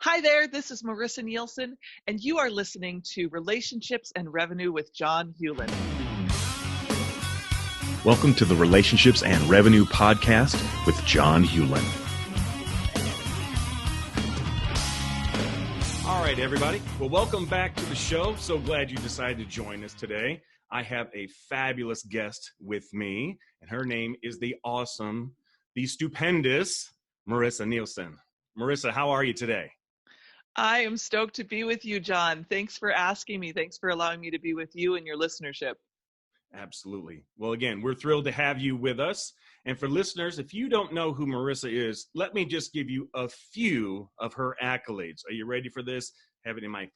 Hi there, this is Marissa Nehlsen, and you are listening to Relationships and Revenue with John Hewlin. Welcome to the Relationships and Revenue Podcast with John Hewlin. All right, everybody. Well, welcome back to the show. So glad you decided to join us today. I have a fabulous guest with me, and her name is the awesome, the stupendous Marissa Nehlsen. Marissa, how are you today? I am stoked to be with you, John. Thanks for asking me. Thanks for allowing me to be with you and your listenership. Absolutely. Well, again, we're thrilled to have you with us. And for listeners, if you don't know who Marissa is, let me just give you a few of her accolades. Are you ready for this? Have it in my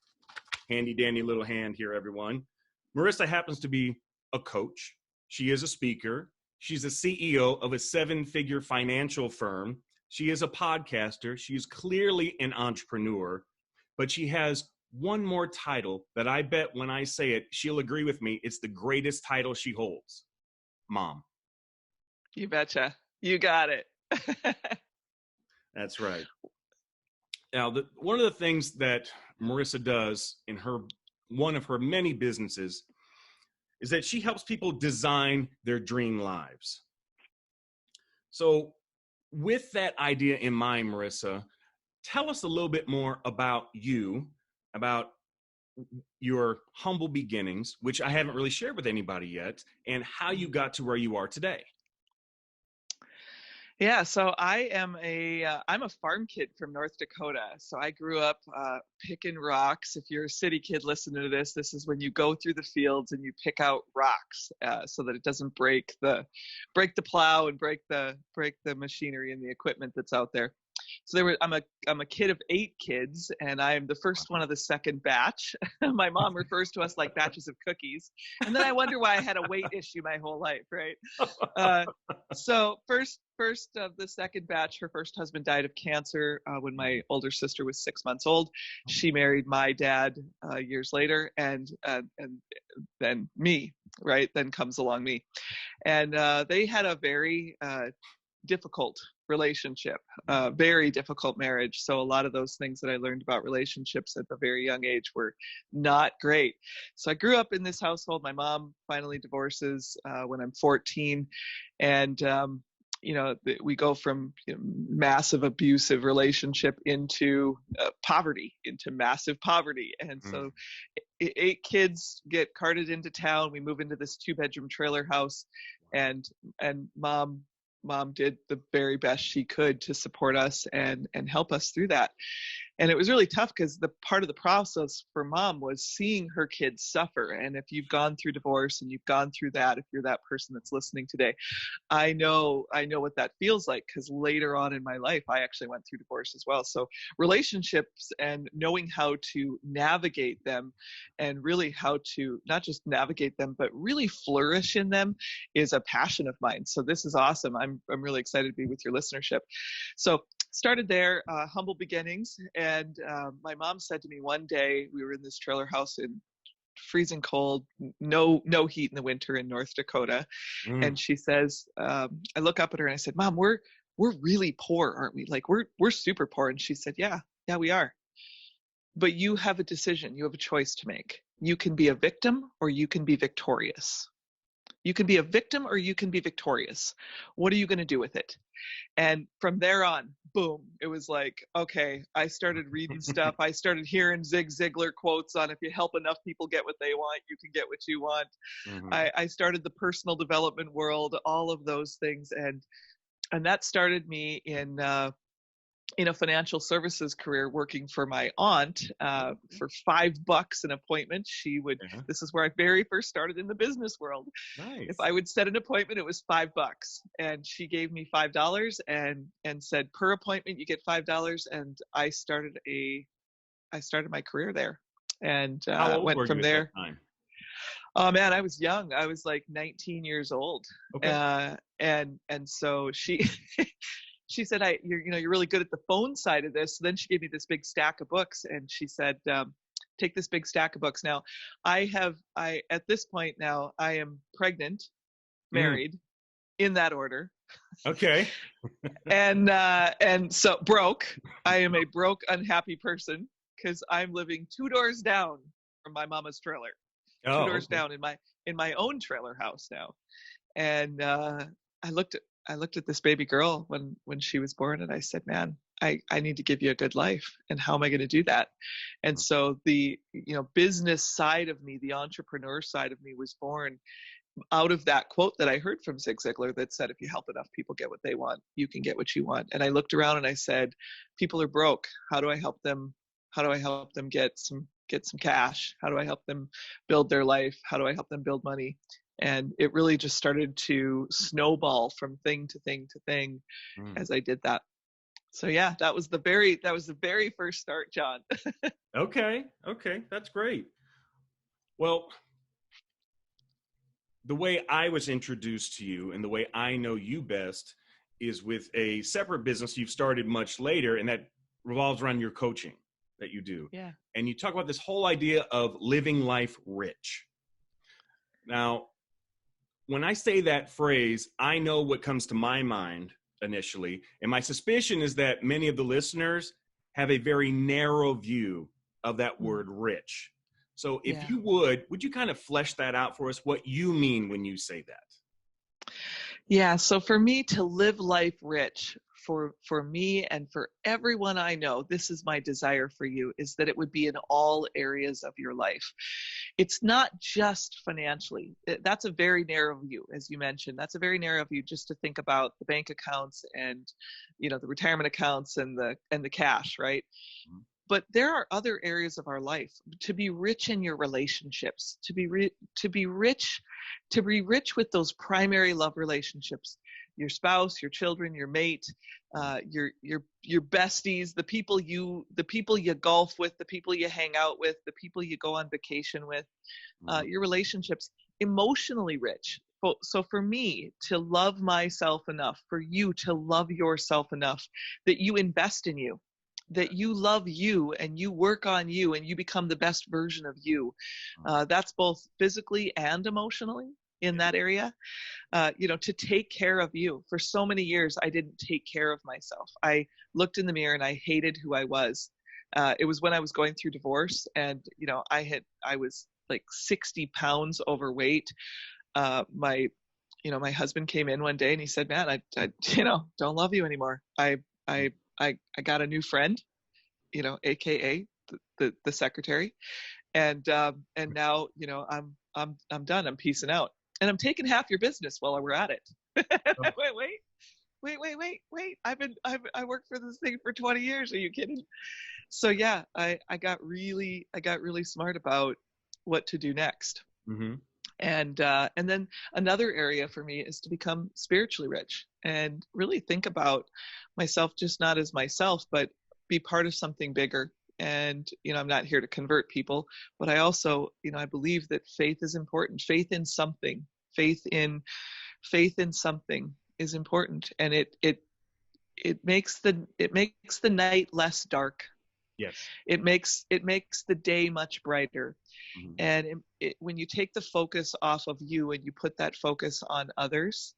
handy dandy little hand here, everyone. Marissa happens to be a coach. She is a speaker. She's a CEO of a 7-figure financial firm. She is a podcaster. She is clearly an entrepreneur, but she has one more title that I bet when I say it, she'll agree with me. It's the greatest title she holds. Mom. You betcha. You got it. That's right. Now, one of the things that Marissa does in one of her many businesses is that she helps people design their dream lives. So with that idea in mind, Marissa, tell us a little bit more about you, about your humble beginnings, which I haven't really shared with anybody yet, and how you got to where you are today. Yeah, so I'm a farm kid from North Dakota. So I grew up picking rocks. If you're a city kid listening to this, this is when you go through the fields and you pick out rocks so that it doesn't break the plow and break the machinery and the equipment that's out there. So I'm a kid of 8 kids, and I am the first one of the second batch. My mom refers to us like batches of cookies, and then I wonder why I had a weight issue my whole life, right? So first of the second batch, her first husband died of cancer when my older sister was 6 months old. She married my dad years later, and then me, right? Then comes along me, and they had a very difficult relationship, very difficult marriage. So a lot of those things that I learned about relationships at a very young age were not great. So I grew up in this household. My mom finally divorces when I'm 14, and we go from massive abusive relationship into poverty, into massive poverty. And so 8 kids get carted into town. We move into this 2-bedroom trailer house, and mom did the very best she could to support us and help us through that. And it was really tough because the part of the process for mom was seeing her kids suffer. And if you've gone through divorce and you've gone through that, if you're that person that's listening today, I know what that feels like, because later on in my life, I actually went through divorce as well. So relationships and knowing how to navigate them, and really how to not just navigate them, but really flourish in them, is a passion of mine. So this is awesome. I'm really excited to be with your listenership. So started there, humble beginnings. And my mom said to me one day, we were in this trailer house in freezing cold, no heat in the winter in North Dakota. And she says, I look up at her and I said, Mom, we're really poor, aren't we? Like we're super poor. And she said, yeah, we are. But you have a decision. You have a choice to make. You can be a victim or you can be victorious. You can be a victim or you can be victorious. What are you going to do with it? And from there on, boom, it was like, okay, I started reading stuff. I started hearing Zig Ziglar quotes on, if you help enough people get what they want, you can get what you want. I started the personal development world, all of those things. And that started me in a financial services career, working for my aunt for $5 an appointment. She would, this is where I very first started in the business world. Nice. If I would set an appointment, it was $5. And she gave me $5 and said, per appointment, you get $5. And I started my career there, and How old went were from you there. at that time? Oh man, I was young. I was like 19 years old. Okay. And so she, she said, you're really good at the phone side of this. So then she gave me this big stack of books, and she said, take this big stack of books. Now at this point now, I am pregnant, married, in that order. Okay. And so broke. I am a broke, unhappy person because I'm living 2 doors down from my mama's trailer, two Oh, doors okay. down in my own trailer house now. And I looked at this baby girl when she was born, and I said, man, I need to give you a good life. And how am I going to do that? And so the business side of me, the entrepreneur side of me, was born out of that quote that I heard from Zig Ziglar that said, if you help enough people get what they want, you can get what you want. And I looked around and I said, people are broke. How do I help them? How do I help them get some cash? How do I help them build their life? How do I help them build money? And it really just started to snowball from thing to thing to thing as I did that. So yeah, that was the very first start, John. Okay. That's great. Well, the way I was introduced to you and the way I know you best is with a separate business you've started much later, and that revolves around your coaching that you do. Yeah. And you talk about this whole idea of living life rich. Now, when I say that phrase, I know what comes to my mind initially. And my suspicion is that many of the listeners have a very narrow view of that word rich. So if you would you kind of flesh that out for us, what you mean when you say that? Yeah. So for me to live life rich, for me and for everyone I know, this is my desire for you, is that it would be in all areas of your life. It's not just financially. That's a very narrow view, as you mentioned. That's a very narrow view, just to think about the bank accounts and, the retirement accounts and the cash, right? Mm-hmm. But there are other areas of our life. To be rich in your relationships, to be rich with those primary love relationships, your spouse, your children, your mate, your besties, the people you golf with, the people you hang out with, the people you go on vacation with, your relationships, emotionally rich. So for me to love myself enough, for you to love yourself enough, that you invest in you, that you love you and you work on you and you become the best version of you. That's both physically and emotionally in that area. To take care of you. For so many years, I didn't take care of myself. I looked in the mirror and I hated who I was. It was when I was going through divorce, and I was like 60 pounds overweight. My husband came in one day and he said, "Man, I don't love you anymore. I got a new friend, AKA the secretary, and now I'm done. I'm peacing out, and I'm taking half your business while we're at it." Wait! I worked for this thing for 20 years. Are you kidding? So yeah, I got really smart about what to do next. Mm-hmm. And then another area for me is to become spiritually rich and really think about myself just not as myself, but be part of something bigger. And, I'm not here to convert people, but I also, I believe that faith is important. Faith in something is important. And it makes the night less dark. Yes. It makes the day much brighter. Mm-hmm. And when you take the focus off of you and you put that focus on others,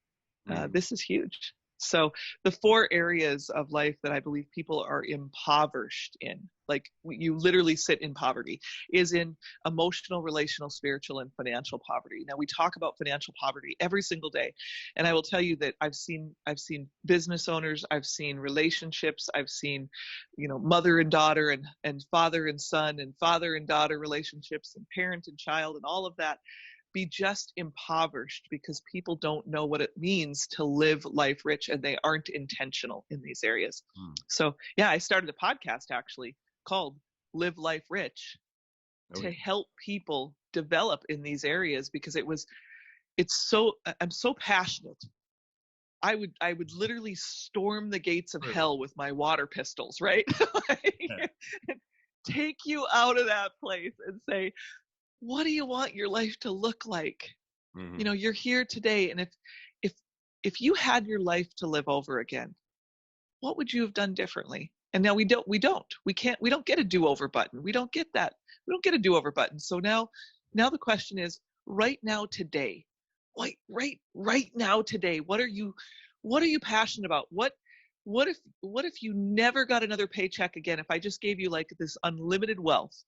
this is huge. So the 4 areas of life that I believe people are impoverished in, like you literally sit in poverty, is in emotional, relational, spiritual, and financial poverty. Now we talk about financial poverty every single day. And I will tell you that I've seen business owners, I've seen relationships, I've seen, mother and daughter and father and son and father and daughter relationships and parent and child and all of that be just impoverished because people don't know what it means to live life rich, and they aren't intentional in these areas. So yeah, I started a podcast actually called Live Life Rich to help people develop in these areas, because I'm so passionate. I would literally storm the gates of hell with my water pistols, right? Take you out of that place and say, what do you want your life to look like? Mm-hmm. You're here today, and if you had your life to live over again, what would you have done differently? And now we don't get a do-over button. We don't get that. We don't get a do-over button. So now the question is, right now today, right now today, what are you What are you passionate about? What if you never got another paycheck again? If I just gave you like this unlimited wealth,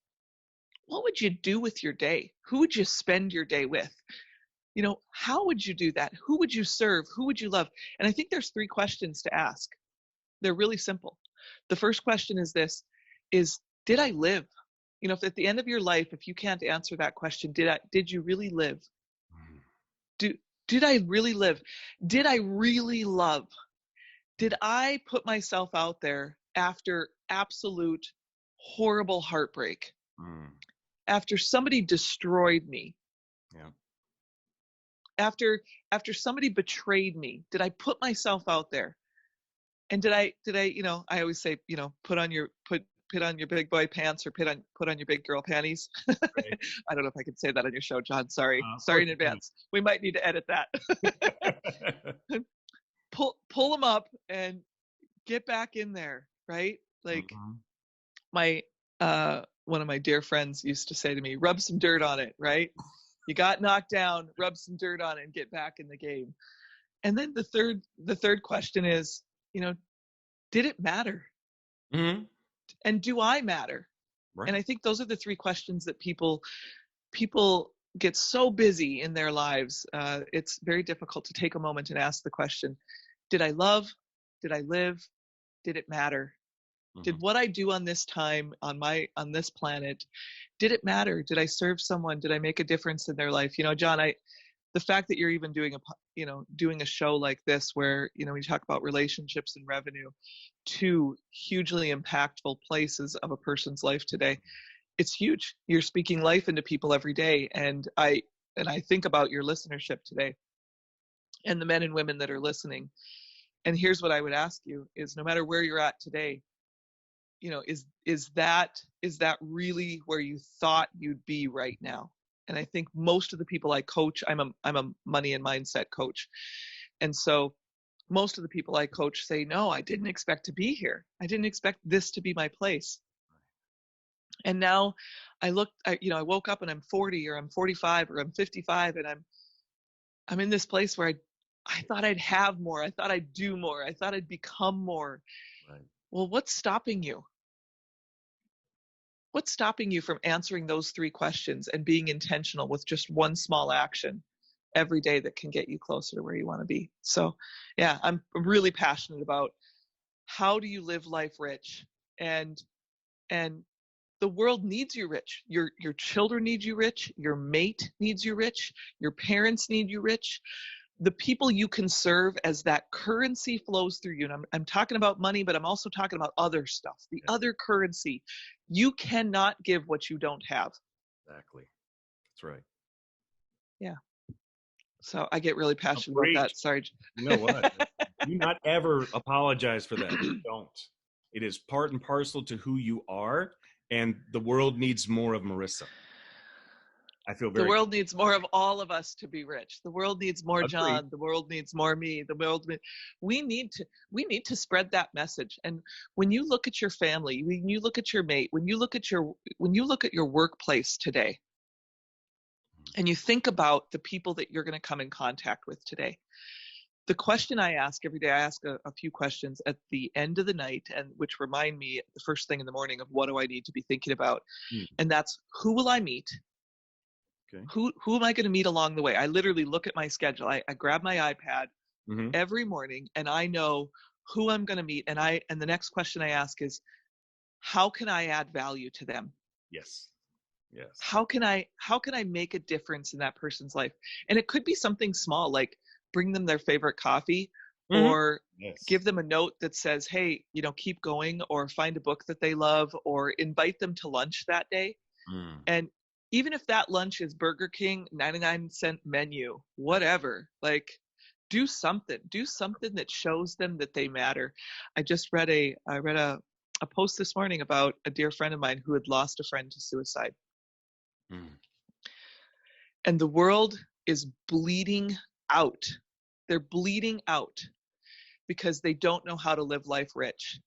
what would you do with your day? Who would you spend your day with? How would you do that? Who would you serve? Who would you love? And I think there's 3 questions to ask. They're really simple. The first question is this, did I live? If at the end of your life, if you can't answer that question, did you really live? Did I really live? Did I really love? Did I put myself out there after absolute horrible heartbreak? After somebody destroyed me? Yeah. After somebody betrayed me, did I put myself out there? And did I, I always say, put on your big boy pants or put on your big girl panties. Right. I don't know if I can say that on your show, John. Sorry in advance. We might need to edit that. pull them up and get back in there, right? Like my one of my dear friends used to say to me, rub some dirt on it, right? You got knocked down, rub some dirt on it and get back in the game. And then the third question is, did it matter? Mm-hmm. And do I matter? Right. And I think those are the 3 questions that people get so busy in their lives. It's very difficult to take a moment and ask the question, did I love? Did I live? Did it matter? Did what I do on this time, on this planet, did it matter? Did I serve someone? Did I make a difference in their life? John, the fact that you're even doing a show like this where, we talk about relationships and revenue, 2 hugely impactful places of a person's life today. It's huge. You're speaking life into people every day. And I think about your listenership today and the men and women that are listening. And here's what I would ask you is, no matter where you're at today, is that really where you thought you'd be right now? And I think most of the people I coach, I'm a money and mindset coach. And so most of the people I coach say, no, I didn't expect to be here. I didn't expect this to be my place. And now I woke up and I'm 40 or I'm 45 or I'm 55 and I'm in this place where I thought I'd have more. I thought I'd do more. I thought I'd become more. Right. Well, what's stopping you? What's stopping you from answering those 3 questions and being intentional with just one small action every day that can get you closer to where you want to be? So, yeah, I'm really passionate about how do you live life rich, and the world needs you rich. Your children need you rich. Your mate needs you rich. Your parents need you rich. The people you can serve as that currency flows through you. And I'm talking about money, but I'm also talking about other stuff, the other currency. You cannot give what you don't have. Exactly. That's right. Yeah. So I get really passionate about that. Sorry. You know what? Do not ever apologize for that. Don't. It is part and parcel to who you are. And the world needs more of Marissa. I feel very. The world needs more of all of us to be rich. The world needs more John. The world needs more me. We need to spread that message. And when you look at your family, when you look at your mate, when you look at your workplace today, and you think about the people that you're going to come in contact with today, the question I ask every day, I ask a few questions at the end of the night, and which remind me the first thing in the morning of what do I need to be thinking about. And that's, who will I meet? Okay. Who am I going to meet along the way? I literally look at my schedule. I grab my iPad every morning and I know who I'm going to meet. And the next question I ask is, how can I add value to them? Yes. How can I make a difference in that person's life? And it could be something small, like bring them their favorite coffee, or give them a note that says, hey, keep going, or find a book that they love, or invite them to lunch that day. And even if that lunch is Burger King, 99-cent menu, whatever, like do something that shows them that they matter. I read a post this morning about a dear friend of mine who had lost a friend to suicide. And the world is bleeding out. They're bleeding out because they don't know how to live life rich.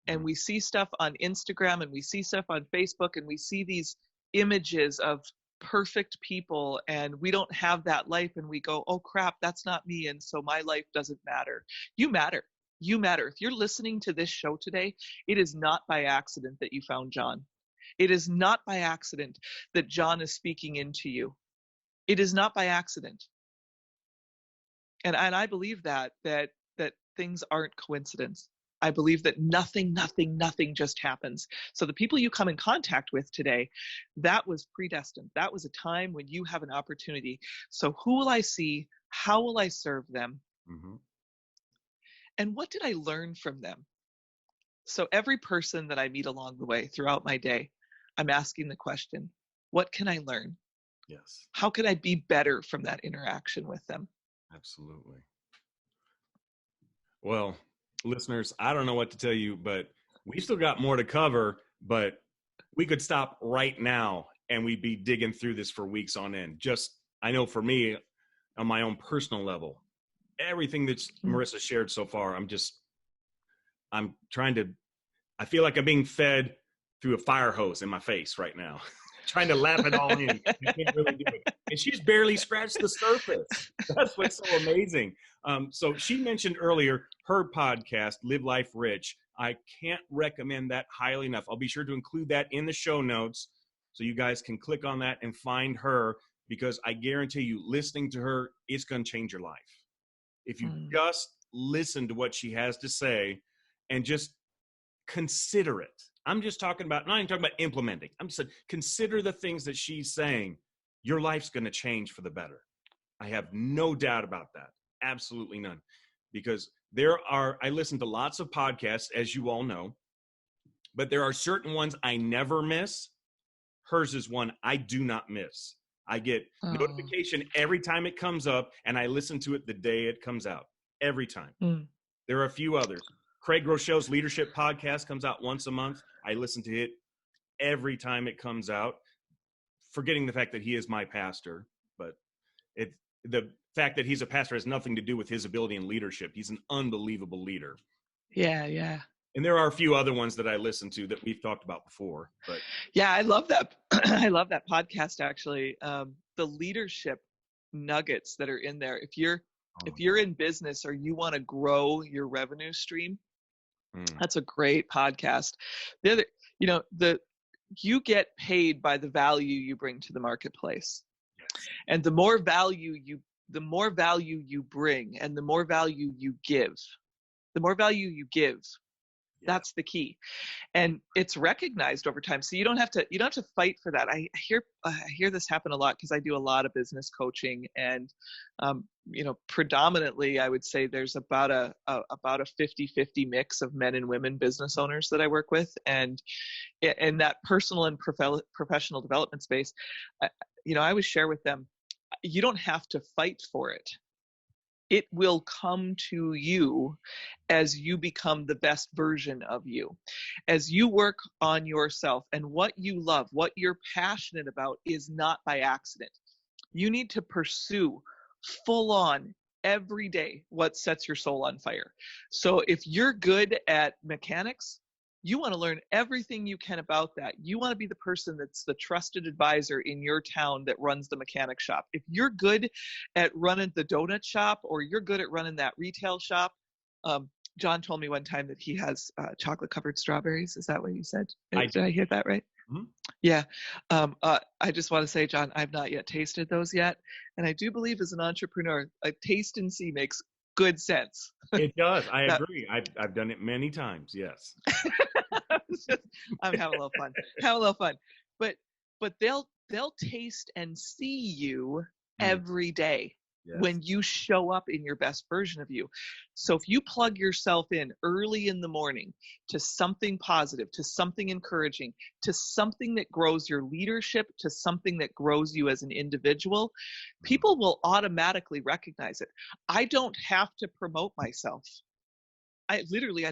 And we see stuff on Instagram and we see stuff on Facebook and we see these images of perfect people and we don't have that life and we go, oh crap, that's not me. And so my life doesn't matter. You matter. You matter. If you're listening to this show today, it is not by accident that you found John. It is not by accident that John is speaking into you. It is not by accident. And I believe that things aren't coincidence. I believe that nothing just happens. So the people you come in contact with today, that was predestined. That was a time when you have an opportunity. So who will I see? How will I serve them? Mm-hmm. And what did I learn from them? So every person that I meet along the way throughout my day, I'm asking the question, what can I learn? Yes. How can I be better from that interaction with them? Absolutely. Well, listeners, I don't know what to tell you, but we still got more to cover, but we could stop right now and we'd be digging through this for weeks on end. Just, I know for me, on my own personal level, everything that Marissa shared so far, I feel like I'm being fed through a fire hose in my face right now, trying to lap it all in. I can't really do it. And she's barely scratched the surface. That's what's so amazing. So she mentioned earlier her podcast, Live Life Rich. I can't recommend that highly enough. I'll be sure to include that in the show notes so you guys can click on that and find her, because I guarantee you, listening to her, it's going to change your life. If you just listen to what she has to say and just consider it. I'm just talking about, not even talking about implementing. I'm just saying, consider the things that she's saying. Your life's going to change for the better. I have no doubt about that. Absolutely none. Because I listen to lots of podcasts, as you all know, but there are certain ones I never miss. Hers is one I do not miss. I get notification every time it comes up, and I listen to it the day it comes out. Every time. There are a few others. Craig Rochelle's Leadership Podcast comes out once a month. I listen to it every time it comes out, forgetting the fact that he is my pastor. But the fact that he's a pastor has nothing to do with his ability in leadership. He's an unbelievable leader. Yeah. And there are a few other ones that I listen to that we've talked about before. But yeah, I love that. I love that podcast, actually. The leadership nuggets that are in there. If you're in business or you want to grow your revenue stream, that's a great podcast. The other, you get paid by the value you bring to the marketplace. yes. And the more value you bring and the more value you give, that's the key. And it's recognized over time. So you don't have to fight for that. I hear this happen a lot because I do a lot of business coaching, and predominantly I would say there's about a 50-50 mix of men and women business owners that I work with. And in that personal and professional development space, I always share with them, you don't have to fight for it. It will come to you as you become the best version of you. As you work on yourself, and what you love, what you're passionate about is not by accident. You need to pursue full on every day what sets your soul on fire. So if you're good at mechanics, you want to learn everything you can about that. You want to be the person that's the trusted advisor in your town that runs the mechanic shop. If you're good at running the donut shop, or you're good at running that retail shop, John told me one time that he has chocolate covered strawberries. Is that what you said? Did I hear that right? Mm-hmm. Yeah. I just want to say, John, I've not yet tasted those yet. And I do believe as an entrepreneur, a taste and see makes good sense. It does. I agree. I've done it many times. Yes. I'm having a little fun. But they'll taste and see you every day. Yes. When you show up in your best version of you. So if you plug yourself in early in the morning to something positive, to something encouraging, to something that grows your leadership, to something that grows you as an individual, people will automatically recognize it. I don't have to promote myself. I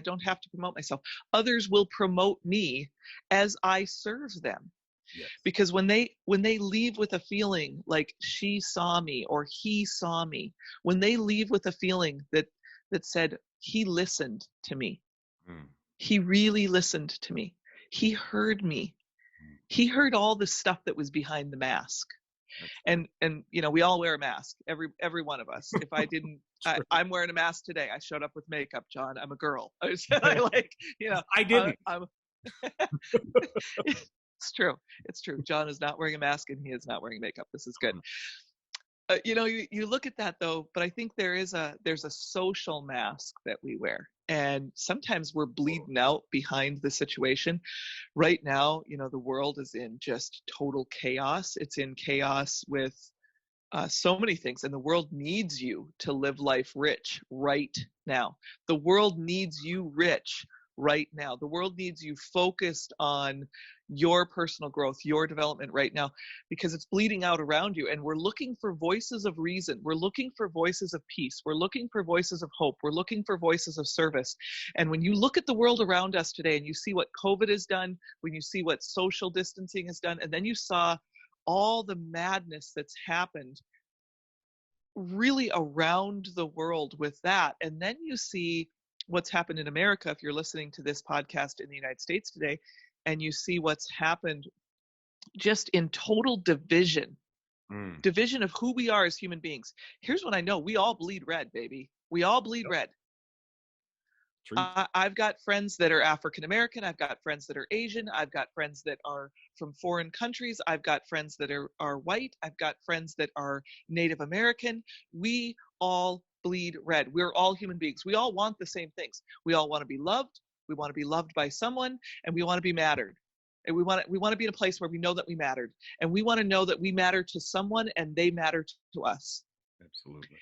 don't have to promote myself. Others will promote me as I serve them. Yes. Because when they leave with a feeling like she saw me or he saw me, when they leave with a feeling that said he listened to me, he really listened to me, he heard me, he heard all the stuff that was behind the mask. And we all wear a mask, every one of us. If I didn't, I'm wearing a mask today. I showed up with makeup, John. I'm a girl. I didn't. It's true. It's true. John is not wearing a mask and he is not wearing makeup. This is good. You look at that though, but I think there's a social mask that we wear, and sometimes we're bleeding out behind the situation. Right now, the world is in just total chaos. It's in chaos with so many things, and the world needs you to live life rich right now. The world needs you rich right now. The world needs you focused on your personal growth, your development right now, because it's bleeding out around you. And we're looking for voices of reason. We're looking for voices of peace. We're looking for voices of hope. We're looking for voices of service. And when you look at the world around us today and you see what COVID has done, when you see what social distancing has done, and then you saw all the madness that's happened really around the world with that, and then you see what's happened in America, if you're listening to this podcast in the United States today, and you see what's happened just in total division of who we are as human beings. Here's what I know. We all bleed red, baby. We all bleed red. I've got friends that are African American. I've got friends that are Asian. I've got friends that are from foreign countries. I've got friends that are white. I've got friends that are Native American. We all bleed red. We're all human beings. We all want the same things. We all want to be loved. We want to be loved by someone, and we want to be mattered. And we want to be in a place where we know that we mattered, and we want to know that we matter to someone and they matter to us. Absolutely.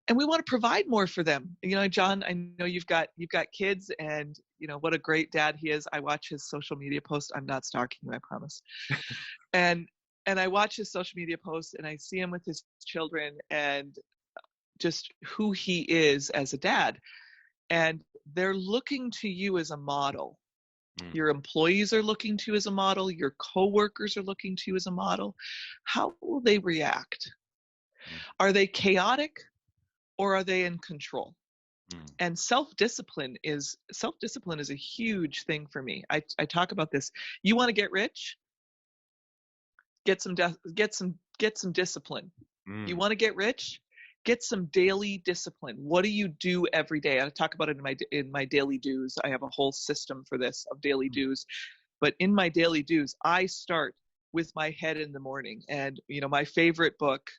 And we want to provide more for them. John, I know you've got kids, and what a great dad he is. I watch his social media posts. I'm not stalking you, I promise. and I watch his social media posts, and I see him with his children and just who he is as a dad. And they're looking to you as a model. Your employees are looking to you as a model. Your coworkers are looking to you as a model. How will they react? Are they chaotic, or are they in control? And self-discipline is a huge thing for me. I talk about this. You want to get rich? Get some discipline. You want to get rich? Get some daily discipline. What do you do every day? I talk about it in my daily do's. I have a whole system for this of daily do's. But in my daily do's, I start with my head in the morning. And my favorite book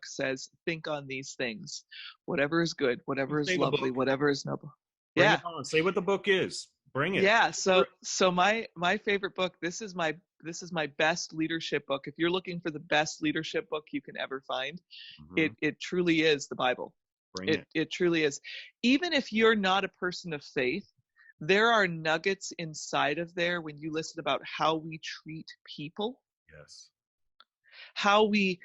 says, think on these things. Whatever is good, whatever is lovely, whatever is noble. Bring it on. Say what the book is. Bring it. Yeah. So my favorite book, this is my best leadership book. If you're looking for the best leadership book you can ever find, it truly is the Bible. It truly is. Even if you're not a person of faith, there are nuggets inside of there when you listen about how we treat people. Yes. How we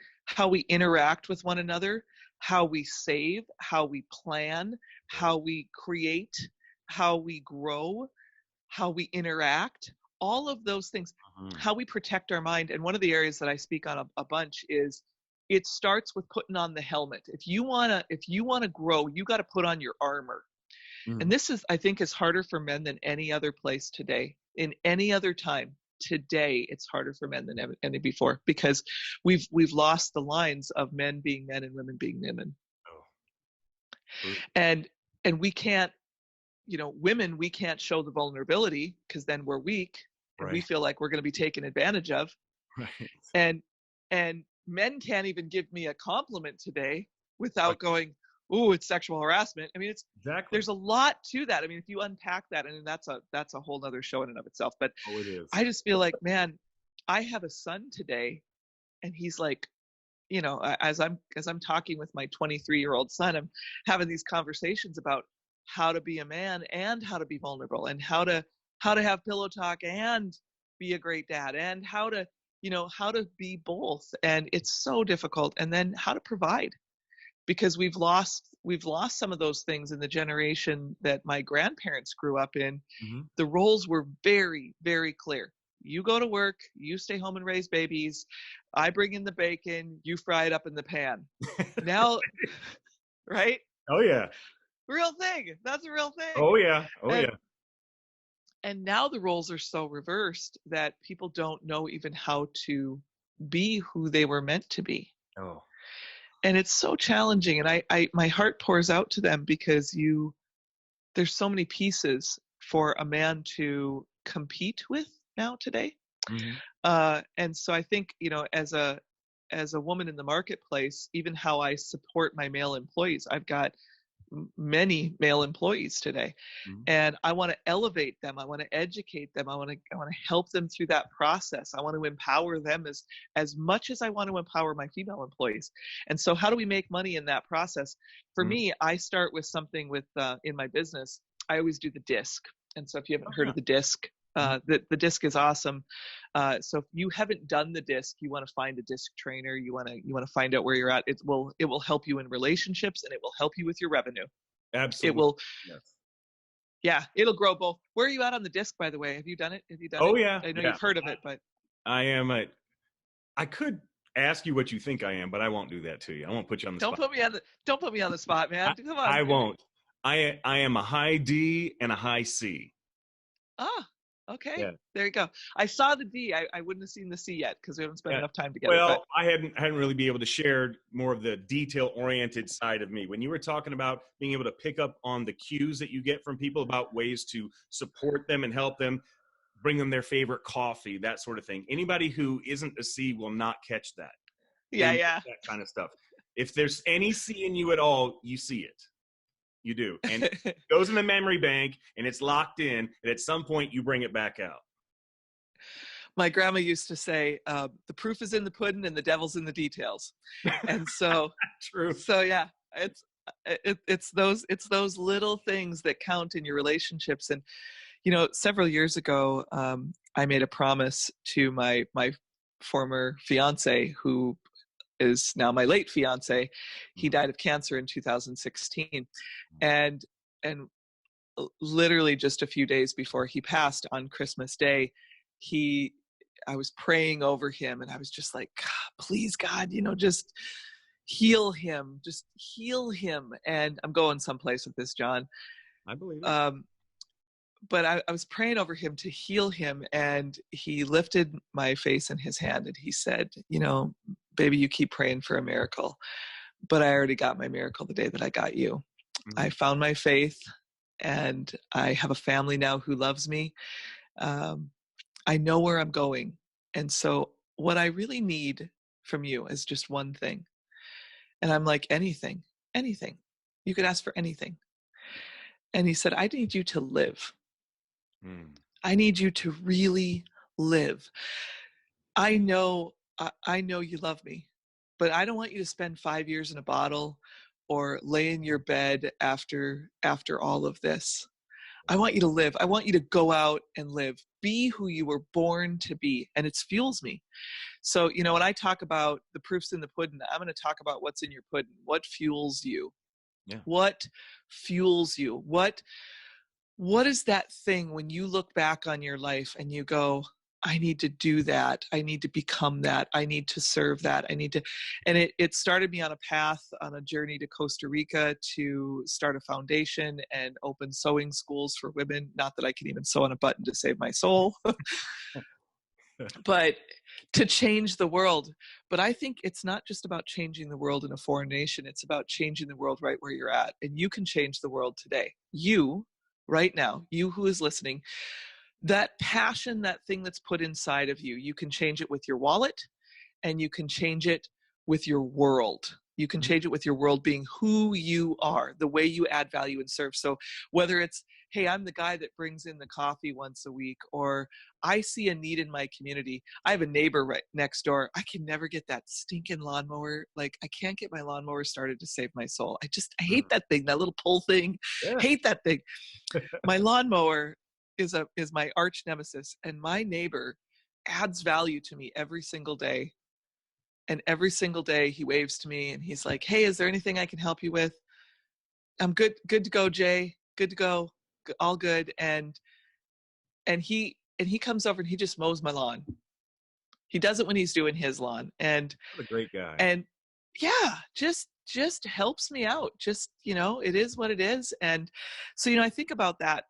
interact with one another, how we save, how we plan, how we create, how we grow, how we interact, all of those things, how we protect our mind. And one of the areas that I speak on a bunch is it starts with putting on the helmet. If you want to grow, you got to put on your armor. And this is, I think, is harder for men than any other place today. In any other time today, it's harder for men than any before, because we've lost the lines of men being men and women being women. And we can't, women, we can't show the vulnerability because then we're weak and we feel like we're going to be taken advantage of. And men can't even give me a compliment today without going, "Ooh, it's sexual harassment." I mean, there's a lot to that. I mean, if you unpack that, and that's a whole nother show in and of itself. But it is. I just feel like, man, I have a son today, and he's like, as I'm talking with my 23-year-old son, I'm having these conversations about how to be a man and how to be vulnerable, and how to have pillow talk and be a great dad, and how to be both. And it's so difficult. And then how to provide. Because we've lost some of those things in the generation that my grandparents grew up in. The roles were very, very clear. You go to work, you stay home and raise babies. I bring in the bacon, you fry it up in the pan. Now, right? Oh yeah. Real thing. That's a real thing. Oh yeah. And now the roles are so reversed that people don't know even how to be who they were meant to be. Oh, And it's so challenging. And I my heart pours out to them because there's so many pieces for a man to compete with now today. hmm And so I think, as a woman in the marketplace, even how I support my male employees, I've got many male employees today, hmm and I want to elevate them. I want to educate them. I want to help them through that process. I want to empower them as much as I want to empower my female employees. And so, how do we make money in that process? For hmm me, I start with something with in my business. I always do the disc. And so, if you haven't Oh, heard yeah. of the disc, Mhm. the disc is awesome. So if you haven't done the disc, you want to find a disc trainer. You want to find out where you're at. It will help you in relationships, and it will help you with your revenue. It Absolutely. will, Yes. yeah, it'll grow both. Where are you at on the disc, by the way? Have you done it? Have you done Oh it? yeah, I know yeah. you've heard of it, but I am a. I could ask you what you think I am, but I won't do that to you. I won't put you on the don't spot. put me on the don't put me on the spot, I, man. Come on. I won't. I am a high D and a high C. Ah, okay. Yeah. There you go. I saw the D. I wouldn't have seen the C yet because we haven't spent Yeah. enough time together. But Well, I hadn't really be able to share more of the detail oriented side of me. When you were talking about being able to pick up on the cues that you get from people about ways to support them and help them, bring them their favorite coffee, that sort of thing. Anybody who isn't a C will not catch that. yeah, They miss yeah. that kind of stuff. If there's any C in you at all, you see it. You do. And it goes in the memory bank and it's locked in. And at some point you bring it back out. My grandma used to say, "The proof is in the pudding, and the devil's in the details." And so, True. yeah, it's those little things that count in your relationships. And several years ago, I made a promise to my former fiance, who is now my late fiance. He died of cancer in 2016, and and literally just a few days before he passed on Christmas Day, I was praying over him, and I was just like, please God, just heal him. And I'm going someplace with this, John. I believe it. But I was praying over him to heal him, and he lifted my face in his hand, and he said, baby, you keep praying for a miracle, but I already got my miracle the day that I got you. Mhm. I found my faith, and I have a family now who loves me. I know where I'm going. And so what I really need from you is just one thing. And I'm like, anything. You could ask for anything. And he said, I need you to live. Mm. I need you to really live. I know you love me, but I don't want you to spend 5 years in a bottle or lay in your bed after all of this. I want you to live. I want you to go out and live. Be who you were born to be. And it fuels me. So, when I talk about the proofs in the pudding, I'm going to talk about what's in your pudding. What fuels you? Yeah. What fuels you? What is that thing when you look back on your life and you go, I need to do that. I need to become that. I need to serve that. And it started me on a path, on a journey to Costa Rica to start a foundation and open sewing schools for women. Not that I can even sew on a button to save my soul, but to change the world. But I think it's not just about changing the world in a foreign nation. It's about changing the world right where you're at. And you can change the world today. You, right now, you who is listening, that passion, that thing that's put inside of you, you can change it with your wallet, and you can change it with your world. You can change it with your world being who you are, the way you add value and serve. So whether it's, hey, I'm the guy that brings in the coffee once a week, or I see a need in my community. I have a neighbor right next door. I can never get that stinking lawnmower. Like, I can't get my lawnmower started to save my soul. I hate that thing, that little pull thing. Yeah. Hate that thing. My lawnmower is my arch nemesis, and my neighbor adds value to me every single day. And every single day he waves to me and he's like, hey, is there anything I can help you with? I'm good to go, Jay. Good to go. All good. And he comes over and he just mows my lawn. He does it when he's doing his lawn. And What a great guy. And yeah, just helps me out. Just, it is what it is. And so, I think about that.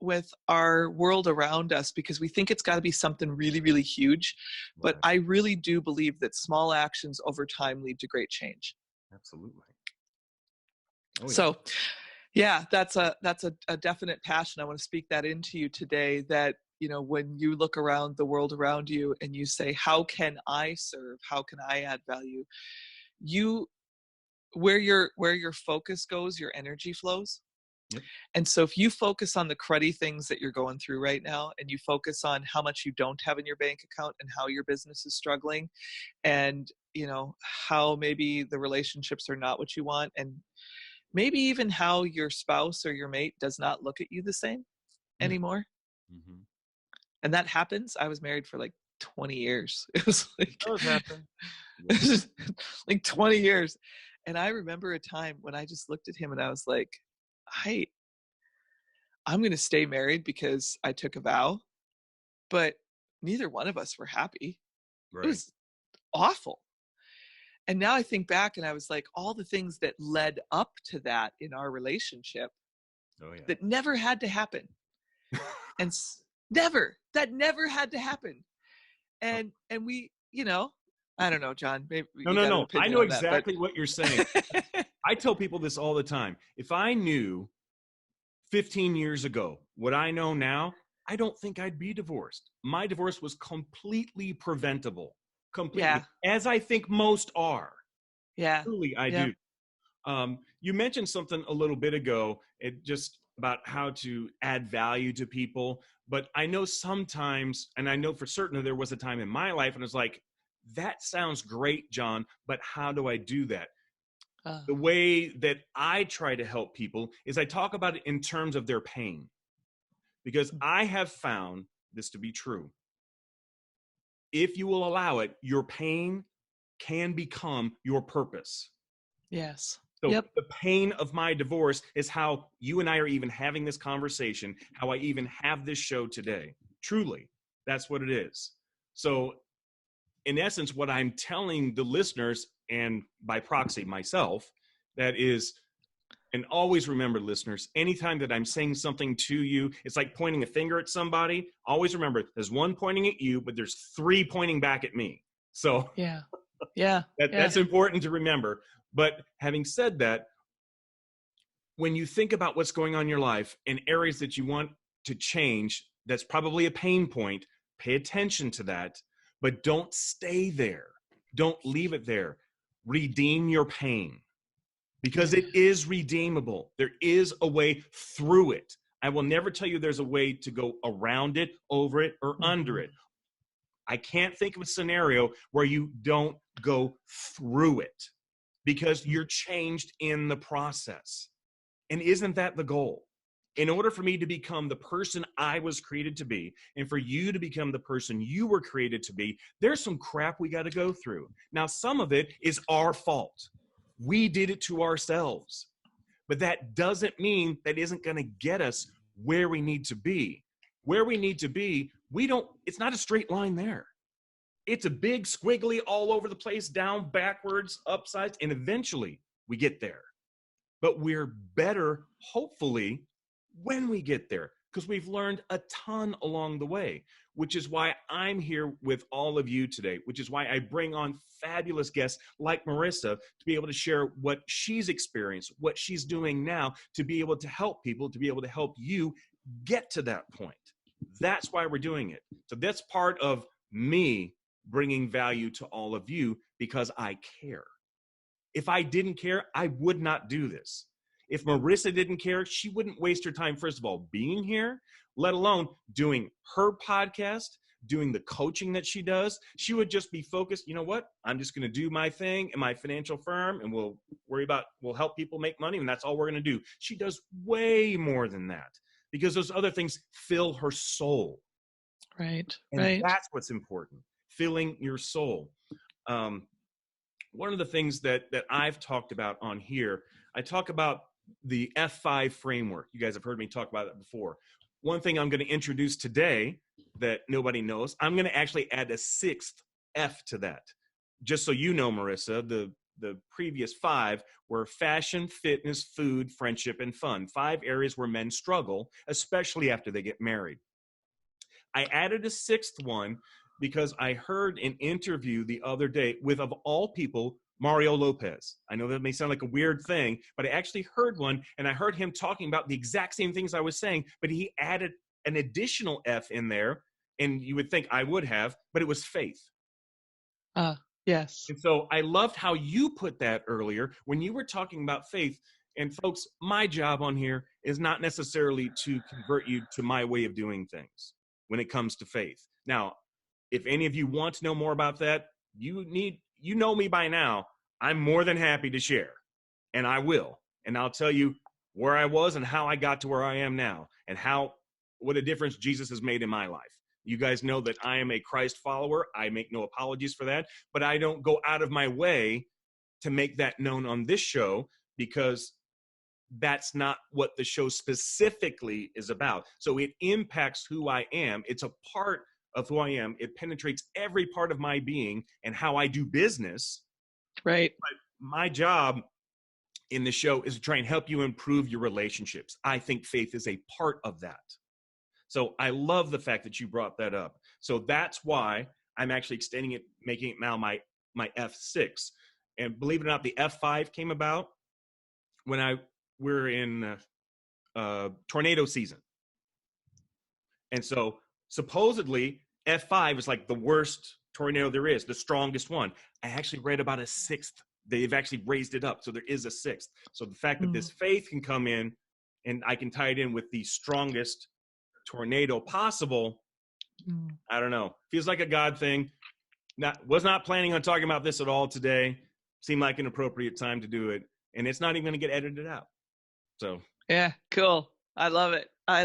with our world around us because we think it's got to be something really, really huge. But Right. I really do believe that small actions over time lead to great change. Absolutely. Oh, yeah. So yeah, that's a definite passion. I want to speak that into you today, that, you know, when you look around the world around you and you say, how can I serve? How can I add value? You, where your focus goes, your energy flows. Yep. And so if you focus on the cruddy things that you're going through right now, and you focus on how much you don't have in your bank account and how your business is struggling, and, you know, how maybe the relationships are not what you want, and maybe even how your spouse or your mate does not look at you the same anymore. Mm-hmm. And that happens. I was married for like 20 years. It was like, Does happen. like 20 years. And I remember a time when I just looked at him and I was like, I'm going to stay married because I took a vow, but neither one of us were happy. Right. It was awful. And now I think back and I was like, all the things that led up to that in our relationship, Oh, yeah. that never had to happen. And that never had to happen. And we, you know, I don't know, John, maybe No. I know exactly what you're saying. but I tell people this all the time. If I knew 15 years ago what I know now, I don't think I'd be divorced. My divorce was completely preventable. Completely. Yeah. As I think most are. Yeah. Truly, I do. You mentioned something a little bit ago, just about how to add value to people. But I know sometimes, and I know for certain that there was a time in my life, and it's like, that sounds great, John, but how do I do that? The way that I try to help people is I talk about it in terms of their pain, because I have found this to be true. If you will allow it, your pain can become your purpose. Yes. So Yep. the pain of my divorce is how you and I are even having this conversation, how I even have this show today. Truly, that's what it is. So in essence, what I'm telling the listeners, and by proxy myself, that is, and always remember, listeners, anytime that I'm saying something to you, it's like pointing a finger at somebody. Always remember, there's one pointing at you, but there's three pointing back at me. So Yeah. that's important to remember. But having said that, when you think about what's going on in your life and areas that you want to change, that's probably a pain point. Pay attention to that, but don't stay there. Don't leave it there. Redeem your pain, because it is redeemable. There is a way through it. I will never tell you there's a way to go around it, over it, or under it. I can't think of a scenario where you don't go through it, because you're changed in the process. And isn't that the goal? In order for me to become the person I was created to be, and for you to become the person you were created to be, there's some crap we got to go through. Now, some of it is our fault. We did it to ourselves. But that doesn't mean that isn't going to get us where we need to be. Where we need to be, it's not a straight line there. It's a big squiggly all over the place, down, backwards, upsides, and eventually we get there. But we're better, hopefully, when we get there, because we've learned a ton along the way, which is why I'm here with all of you today, which is why I bring on fabulous guests like Marissa to be able to share what she's experienced, what she's doing now, to be able to help people, to be able to help you get to that point. That's why we're doing it. So that's part of me bringing value to all of you, because I care. If I didn't care, I would not do this. If Marissa didn't care, she wouldn't waste her time, first of all, being here, let alone doing her podcast, doing the coaching that she does. She would just be focused, you know what? I'm just going to do my thing in my financial firm, and we'll help people make money, and that's all we're going to do. She does way more than that, because those other things fill her soul. Right. And that's what's important, filling your soul. One of the things that I've talked about on here, I talk about the F5 framework. You guys have heard me talk about it before. One thing I'm going to introduce today that nobody knows, I'm going to actually add a sixth F to that. Just so you know, Marissa, the previous 5 were fashion, fitness, food, friendship, and fun. 5 areas where men struggle, especially after they get married. I added a 6th one because I heard an interview the other day with, of all people, Mario Lopez. I know that may sound like a weird thing, but I actually heard one, and I heard him talking about the exact same things I was saying, but he added an additional F in there, and you would think I would have, but it was faith. Yes. And so I loved how you put that earlier when you were talking about faith. And folks, my job on here is not necessarily to convert you to my way of doing things when it comes to faith. Now, if any of you want to know more about that, you know me by now. I'm more than happy to share, and I will. And I'll tell you where I was and how I got to where I am now, and what a difference Jesus has made in my life. You guys know that I am a Christ follower. I make no apologies for that, but I don't go out of my way to make that known on this show, because that's not what the show specifically is about. So it impacts who I am. It's a part of who I am. It penetrates every part of my being and how I do business. Right. But my job in the show is to try and help you improve your relationships. I think faith is a part of that. So I love the fact that you brought that up. So that's why I'm actually extending it, making it now my F6. And believe it or not, the F5 came about when we're in tornado season. And so supposedly F5 is like the worst tornado there is, the strongest one. I actually read about a 6th. They've actually raised it up. So there is a 6th. So the fact that this faith can come in, and I can tie it in with the strongest tornado possible, I don't know. Feels like a God thing. Was not planning on talking about this at all today. Seemed like an appropriate time to do it. And it's not even going to get edited out. So yeah, cool. I love it. I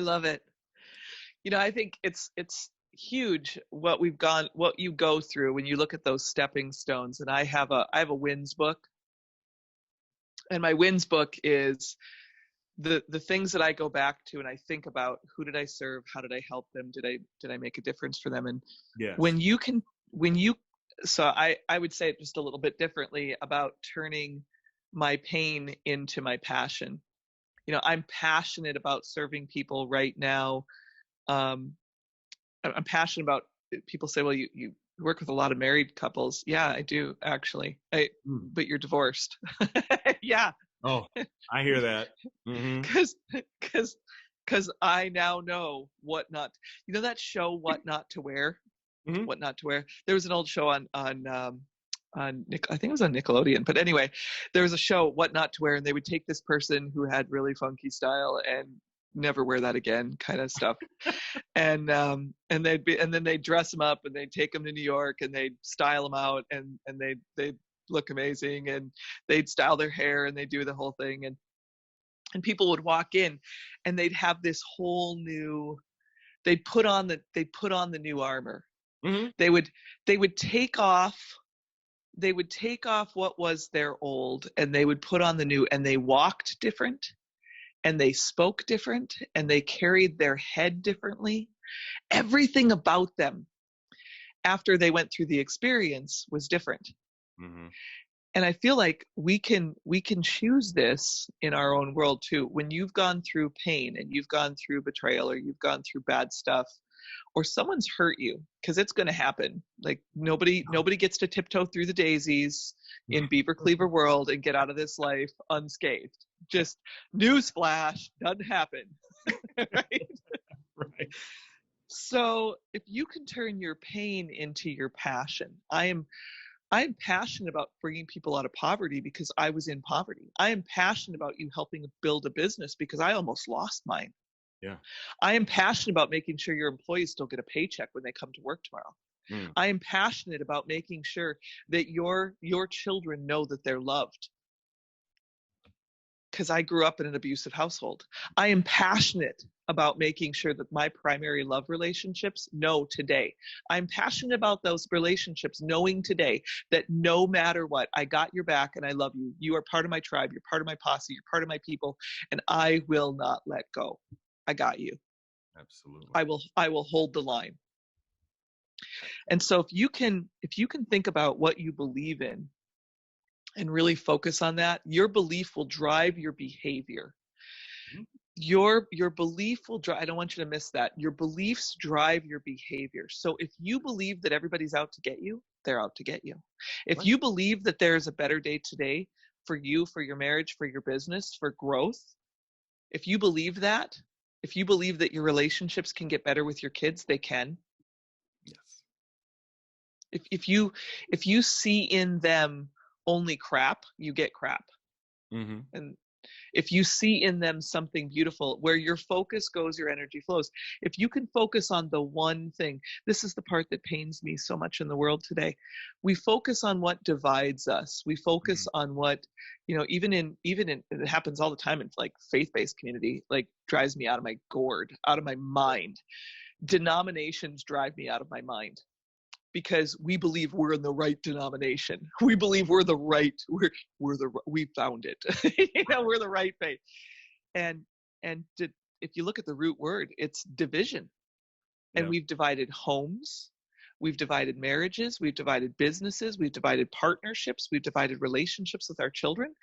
think it's huge what you go through when you look at those stepping stones. And I have a wins book, and my wins book is the things that I go back to, and I think about, who did I serve? How did I help them? Did I make a difference for them? And yes. So I would say it just a little bit differently about turning my pain into my passion. I'm passionate about serving people right now. I'm passionate about, people say, well, you work with a lot of married couples. Yeah, I do actually. But you're divorced. Yeah. Oh, I hear that. Because I now know what not. That show, What Not to Wear. Mm-hmm. What Not to Wear. There was an old show on I think it was on Nickelodeon. But anyway, there was a show, What Not to Wear, and they would take this person who had really funky style and never wear that again, kind of stuff. and then they'd dress them up, and they'd take them to New York, and they'd style them out, and they'd look amazing, and they'd style their hair, and they'd do the whole thing, and people would walk in, and they'd have this whole new, they'd put on the new armor. Mm-hmm. They would take off what was their old, and they would put on the new, and they walked different, and they spoke different, and they carried their head differently. Everything about them after they went through the experience was different. Mm-hmm. And I feel like we can choose this in our own world too. When you've gone through pain, and you've gone through betrayal, or you've gone through bad stuff, or someone's hurt you, because it's going to happen. Like nobody gets to tiptoe through the daisies in Beaver Cleaver world and get out of this life unscathed. Just newsflash, doesn't happen. Right? Right. So if you can turn your pain into your passion, I am passionate about bringing people out of poverty because I was in poverty. I am passionate about you helping build a business because I almost lost mine. Yeah. I am passionate about making sure your employees still get a paycheck when they come to work tomorrow. I am passionate about making sure that your children know that they're loved, because I grew up in an abusive household. I am passionate about making sure that my primary love relationships know today. I'm passionate about those relationships knowing today that no matter what, I got your back and I love you. You are part of my tribe. You're part of my posse. You're part of my people. And I will not let go. I got you. Absolutely. I will hold the line. And so if you can think about what you believe in, and really focus on that, your belief will drive your behavior. Mhm. Your belief will drive, I don't want you to miss that. Your beliefs drive your behavior. So if you believe that everybody's out to get you, they're out to get you. If Right. you believe that there's a better day today for you, for your marriage, for your business, for growth, if you believe that, if you believe that your relationships can get better with your kids, they can. Yes. If you see in them only crap, you get crap. Mm-hmm. And if you see in them something beautiful, where your focus goes, your energy flows. If you can focus on the one thing, this is the part that pains me so much in the world today. We focus on what divides us. We focus on what, even in it happens all the time in like faith-based community, like drives me out of my gourd, out of my mind. Denominations drive me out of my mind. Because we believe we're in the right denomination. We believe we're the right, we found it. We're the right faith. And if you look at the root word, it's division. And we've divided homes, we've divided marriages, we've divided businesses, we've divided partnerships, we've divided relationships with our children.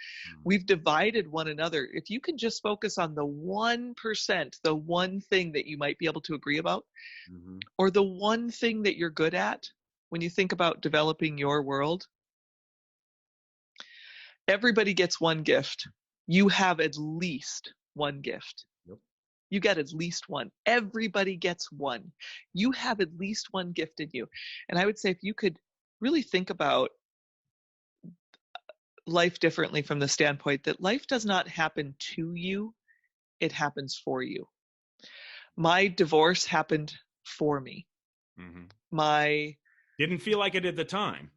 We've divided one another. If you can just focus on the 1%, the one thing that you might be able to agree about, or the one thing that you're good at, when you think about developing your world, everybody gets one gift. You have at least one gift. Yep. You get at least one. Everybody gets one. You have at least one gift in you. And I would say if you could really think about life differently from the standpoint that life does not happen to you, it happens for you. My divorce happened for me. My Didn't feel like it at the time.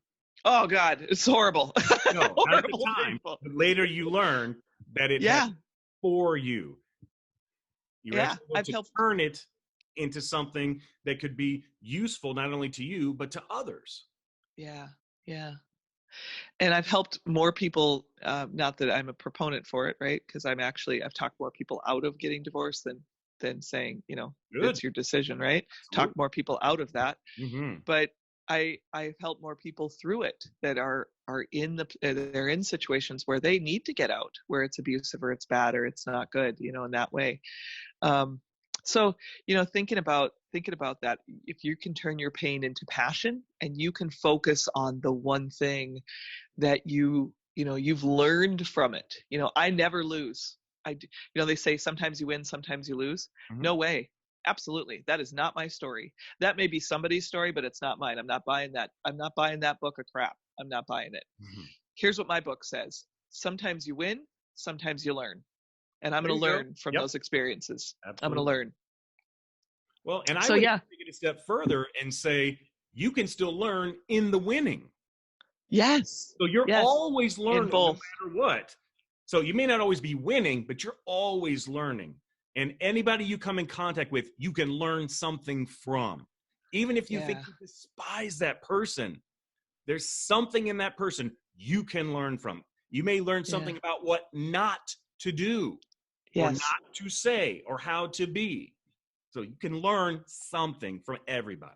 Oh God, it's horrible. No, horrible, not at the time. painful. But later you learn that it happened for you. You were able to turn it into something that could be useful not only to you but to others. Yeah. And I've helped more people. Not that I'm a proponent for it, right? Because I've talked more people out of getting divorced than saying, it's your decision, right? Absolutely. Talk more people out of that. But I've helped more people through it that are they're in situations where they need to get out, where it's abusive or it's bad or it's not good, in that way. So, thinking about that, if you can turn your pain into passion and you can focus on the one thing that you've learned from it. I never lose. They say sometimes you win, sometimes you lose. No way. Absolutely. That is not my story. That may be somebody's story, but it's not mine. I'm not buying that. I'm not buying that book of crap. I'm not buying it. Here's what my book says. Sometimes you win, sometimes you learn. And I'm going to learn from those experiences. Absolutely. I'm going to learn. Well, and I would take it a step further and say, you can still learn in the winning. Yes. So you're always learning no matter what. So you may not always be winning, but you're always learning. And anybody you come in contact with, you can learn something from. Even if you think you despise that person, there's something in that person you can learn from. You may learn something about what not to do, or not to say, or how to be. So you can learn something from everybody.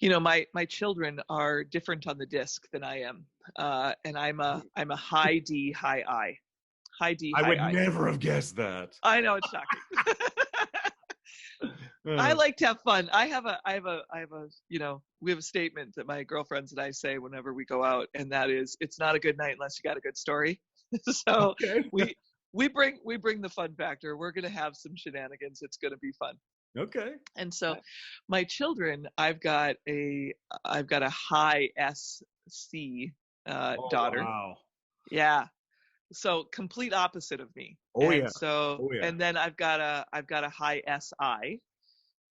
My children are different on the disc than I am. And I'm a high D, high I. High D, high I. I would never have guessed that. I know, it's shocking. I like to have fun. We have a statement that my girlfriends and I say whenever we go out, and that is, it's not a good night unless you got a good story. So we bring the fun factor. We're going to have some shenanigans. It's going to be fun. Okay. And so my children, I've got a high SC daughter. Wow. Yeah. So complete opposite of me. And then I've got a high SI.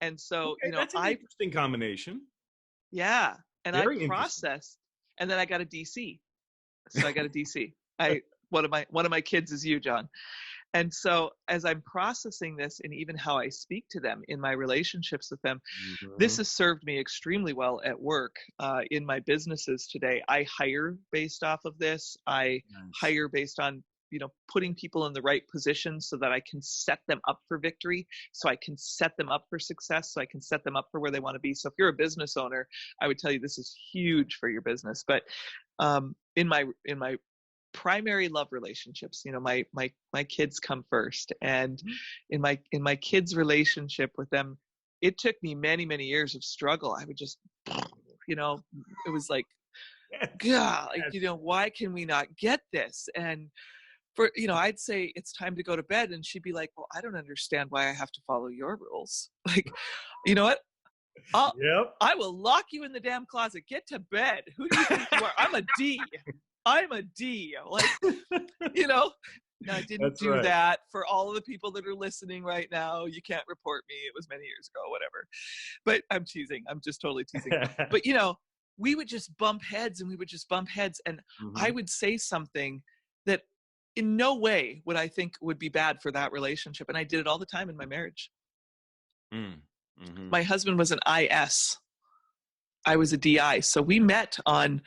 And so, that's an interesting combination. Yeah. And I processed, and then I got a DC. So I got a DC. One of my kids is you, John. And so as I'm processing this, and even how I speak to them in my relationships with them, this has served me extremely well at work. In my businesses today, I hire based off of this. I hire based on, putting people in the right positions so that I can set them up for victory, so I can set them up for success, so I can set them up for where they want to be. So if you're a business owner, I would tell you this is huge for your business. But in my primary love relationships, my kids come first, and in my kids' relationship with them, it took me many, many years of struggle. I would just, it was like, God, why can we not get this? And I'd say it's time to go to bed, and she'd be like, well, I don't understand why I have to follow your rules. Like, you know what? I will lock you in the damn closet. Get to bed. Who do you think you are? I'm a D. Like, I didn't do that. For all of the people that are listening right now, you can't report me. It was many years ago, whatever. But I'm teasing. I'm just totally teasing. But, we would just bump heads, and I would say something that in no way would I think would be bad for that relationship. And I did it all the time in my marriage. My husband was an IS. I was a DI. So we met on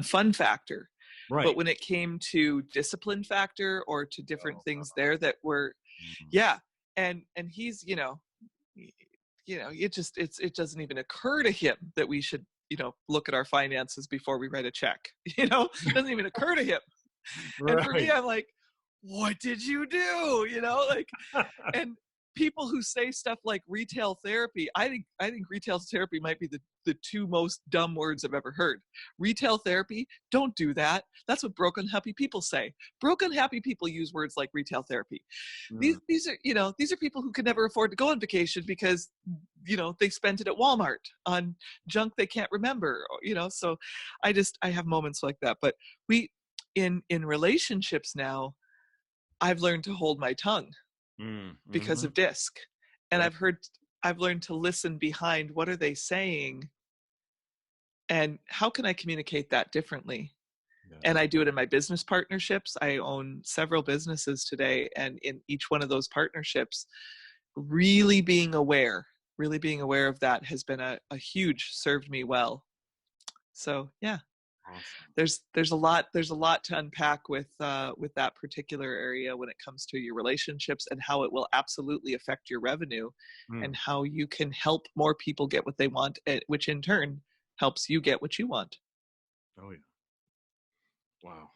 fun factor. Right. But when it came to discipline factor or to different things there that were, and he's, it doesn't even occur to him that we should, look at our finances before we write a check. It doesn't even occur to him. Right. And for me, I'm like, what did you do? And people who say stuff like retail therapy, I think retail therapy might be the two most dumb words I've ever heard. Retail therapy, don't do that. That's what broken happy people say. Broken happy people use words like retail therapy. These are people who could never afford to go on vacation because they spent it at Walmart on junk they can't remember. So I have moments like that. But in relationships now, I've learned to hold my tongue because of DISC. And I've learned to listen behind what are they saying and how can I communicate that differently? Yeah. And I do it in my business partnerships. I own several businesses today, and in each one of those partnerships, really being aware of that has been a huge, served me well. So yeah. Awesome. There's a lot to unpack with that particular area when it comes to your relationships and how it will absolutely affect your revenue and how you can help more people get what they want, which in turn helps you get what you want. Oh yeah. Wow.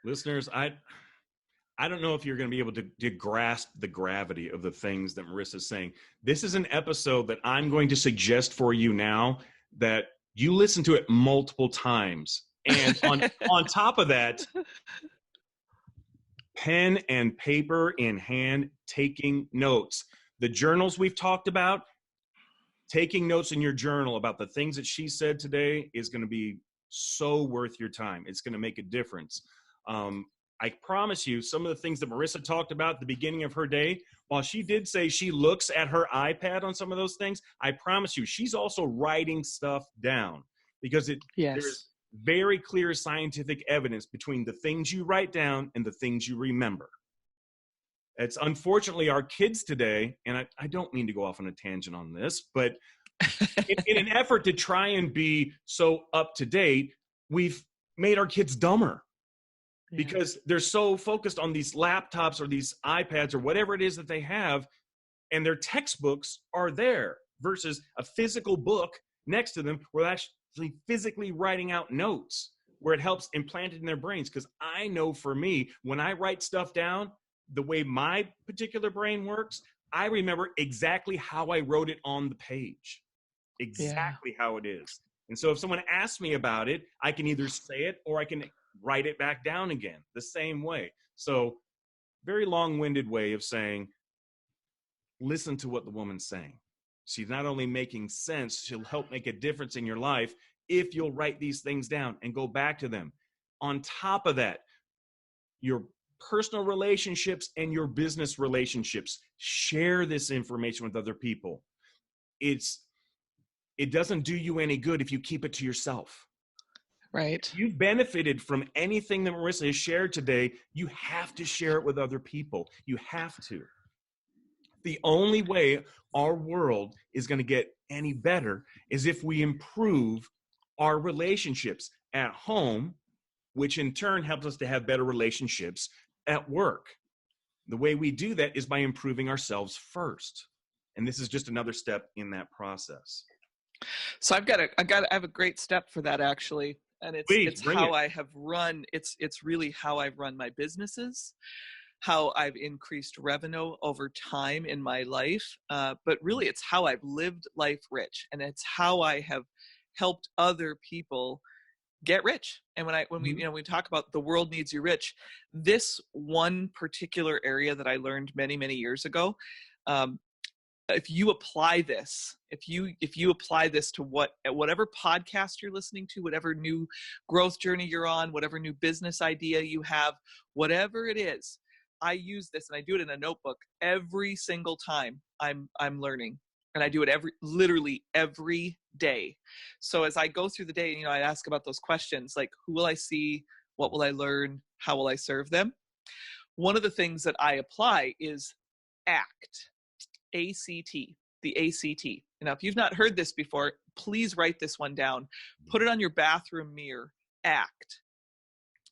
Listeners, I don't know if you're going to be able to grasp the gravity of the things that Marissa's saying. This is an episode that I'm going to suggest for you now that you listen to it multiple times. And on top of that, pen and paper in hand, taking notes. The journals we've talked about, taking notes in your journal about the things that she said today is going to be so worth your time. It's going to make a difference. I promise you, some of the things that Marissa talked about at the beginning of her day, while she did say she looks at her iPad on some of those things, I promise you, she's also writing stuff down because there's very clear scientific evidence between the things you write down and the things you remember. It's unfortunately our kids today, and I don't mean to go off on a tangent on this, but in an effort to try and be so up to date, we've made our kids dumber. Because they're so focused on these laptops or these iPads or whatever it is that they have, and their textbooks are there versus a physical book next to them where they're actually physically writing out notes where it helps implant it in their brains. Because I know for me, when I write stuff down, the way my particular brain works, I remember exactly how I wrote it on the page, exactly how it is. And so if someone asks me about it, I can either say it or I can write it back down again the same way. So very long-winded way of saying, listen to what the woman's saying. She's not only making sense, she'll help make a difference in your life if you'll write these things down and go back to them. On top of that, your personal relationships and your business relationships, share this information with other people. It doesn't do you any good if you keep it to yourself. Right. If you've benefited from anything that Marissa has shared today, you have to share it with other people. You have to. The only way our world is going to get any better is if we improve our relationships at home, which in turn helps us to have better relationships at work. The way we do that is by improving ourselves first. And this is just another step in that process. So I have a great step for that, actually. And Please it's bring how it. I have run. It's really how I've run my businesses, how I've increased revenue over time in my life. But really, it's how I've lived life rich, and it's how I have helped other people get rich. And when we we talk about the world needs you rich, this one particular area that I learned many years ago, if you apply this, if you apply this to whatever podcast you're listening to, whatever new growth journey you're on, whatever new business idea you have, whatever it is, I use this, and I do it in a notebook every single time I'm learning. And I do it literally every day. So as I go through the day, I ask about those questions like, who will I see? What will I learn? How will I serve them? One of the things that I apply is ACT. ACT, the ACT. Now, if you've not heard this before, please write this one down. Put it on your bathroom mirror. ACT.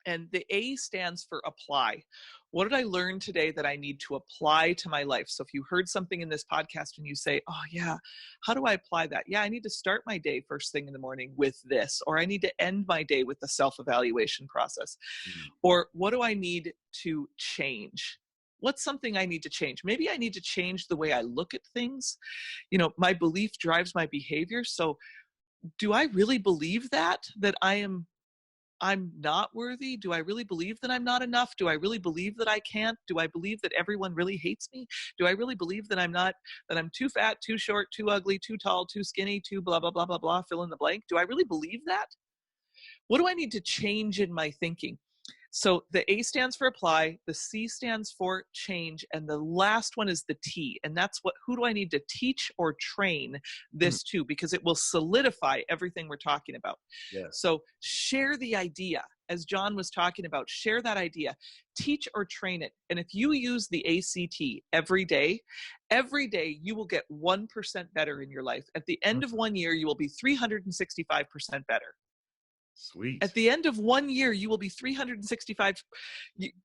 And the A stands for apply. What did I learn today that I need to apply to my life? So if you heard something in this podcast and you say, oh yeah, how do I apply that? Yeah, I need to start my day first thing in the morning with this, or I need to end my day with the self-evaluation process. Or what do I need to change? What's something I need to change? Maybe I need to change the way I look at things. My belief drives my behavior. So do I really believe that I'm not worthy? Do I really believe that I'm not enough? Do I really believe that I can't? Do I believe that everyone really hates me? Do I really believe that I'm too fat, too short, too ugly, too tall, too skinny, too blah, blah, blah, blah, blah, fill in the blank? Do I really believe that? What do I need to change in my thinking? So the A stands for apply, the C stands for change, and the last one is the T. And that's who do I need to teach or train this to? Because it will solidify everything we're talking about. Yes. So share the idea. As John was talking about, share that idea, teach or train it. And if you use the ACT every day you will get 1% better in your life. At the end of 1 year, you will be 365% better. Sweet. At the end of 1 year, you will be 365.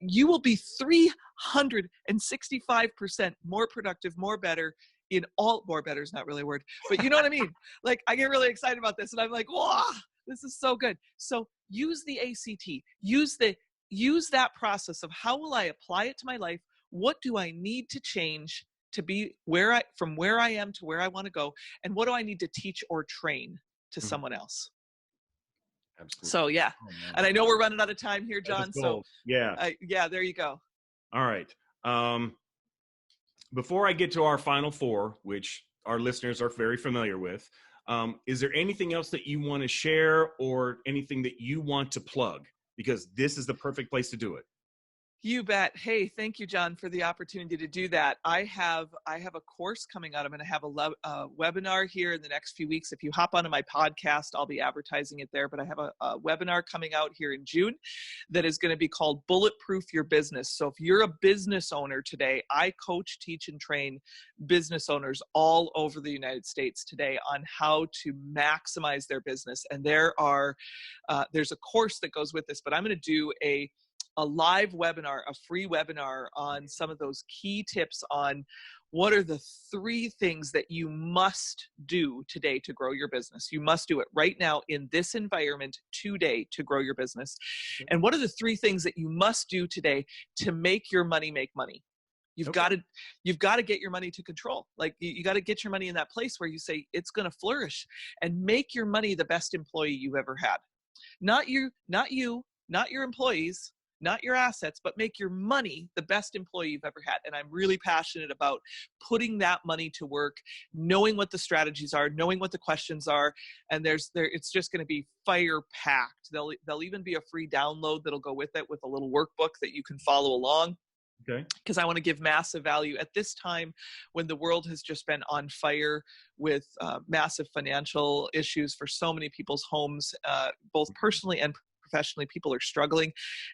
You will be 365% more productive, more better in all. More better is not really a word, but you know what I mean? Like, I get really excited about this, and I'm like, wow, this is so good. So use the ACT. Use that process of how will I apply it to my life? What do I need to change to be from where I am to where I want to go? And what do I need to teach or train to someone else? Absolutely. So yeah, and I know we're running out of time here, John. So yeah, there you go. All right. Before I get to our final four, which our listeners are very familiar with, is there anything else that you want to share or anything that you want to plug? Because this is the perfect place to do it. You bet. Hey, thank you, John, for the opportunity to do that. I have a course coming out. I'm going to have a webinar here in the next few weeks. If you hop onto my podcast, I'll be advertising it there. But I have a webinar coming out here in June that is going to be called Bulletproof Your Business. So if you're a business owner today, I coach, teach, and train business owners all over the United States today on how to maximize their business. And there's a course that goes with this, but I'm going to do a live webinar, a free webinar on some of those key tips on what are the 3 things that you must do today to grow your business. You must do it right now in this environment today to grow your business. And what are the 3 things that you must do today to make your money make money? You've got to get your money to control. Like you got to get your money in that place where you say it's going to flourish, and make your money the best employee you've ever had. Not your employees, not your assets, but make your money the best employee you've ever had. And I'm really passionate about putting that money to work, knowing what the strategies are, knowing what the questions are. And it's just going to be fire packed. There'll even be a free download that'll go with it, with a little workbook that you can follow along. Okay. Because I want to give massive value at this time when the world has just been on fire with massive financial issues for so many people's homes, both personally and professionally. People are struggling.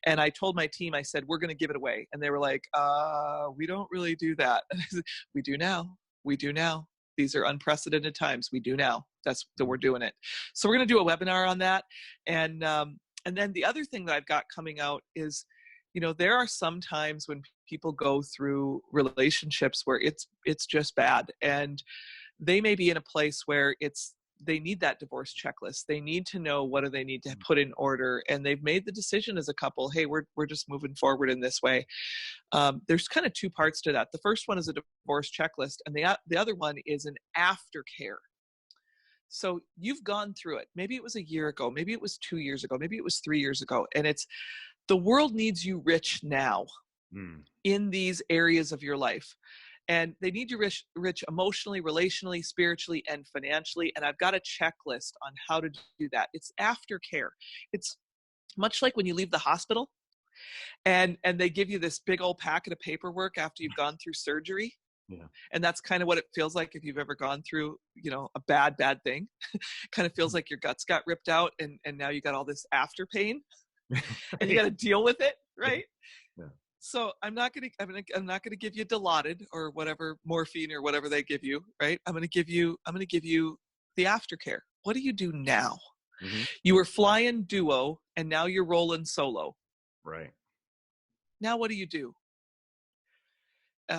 And I told my team, I said, we're going to give it away. And they were like, we don't really do that. We do now. We do now. These are unprecedented times. We do now. That's that we're doing it. So we're going to do a webinar on that. And then the other thing that I've got coming out is, there are some times when people go through relationships where it's just bad, and they may be in a place where they need that divorce checklist. They need to know what do they need to put in order. And they've made the decision as a couple, hey, we're just moving forward in this way. There's kind of two parts to that. The first one is a divorce checklist, and the other one is an aftercare. So you've gone through it. Maybe it was a year ago. Maybe it was 2 years ago. Maybe it was 3 years ago. And it's the world needs you rich now in these areas of your life. And they need you rich emotionally, relationally, spiritually, and financially. And I've got a checklist on how to do that. It's aftercare. It's much like when you leave the hospital and they give you this big old packet of paperwork after you've gone through surgery. Yeah. And that's kind of what it feels like if you've ever gone through, a bad thing. Kind of feels like your guts got ripped out and now you got all this after pain and you got to deal with it, right? Yeah. So I'm not going to give you Dilaudid or whatever morphine or whatever they give you, right? I'm going to give you the aftercare. What do you do now? Mm-hmm. You were flying duo and now you're rolling solo. Right. Now what do you do?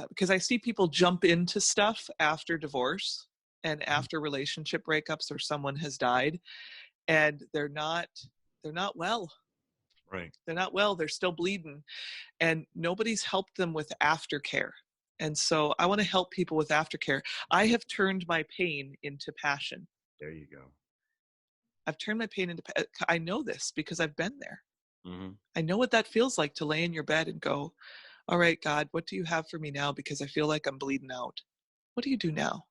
Because I see people jump into stuff after divorce and after relationship breakups or someone has died, and they're not well. Right. They're not well. They're still bleeding, and nobody's helped them with aftercare. And so I want to help people with aftercare. I have turned my pain into passion. There you go. I've turned my pain into. I know this because I've been there. Mm-hmm. I know what that feels like to lay in your bed and go, all right, God, what do you have for me now? Because I feel like I'm bleeding out. What do you do now?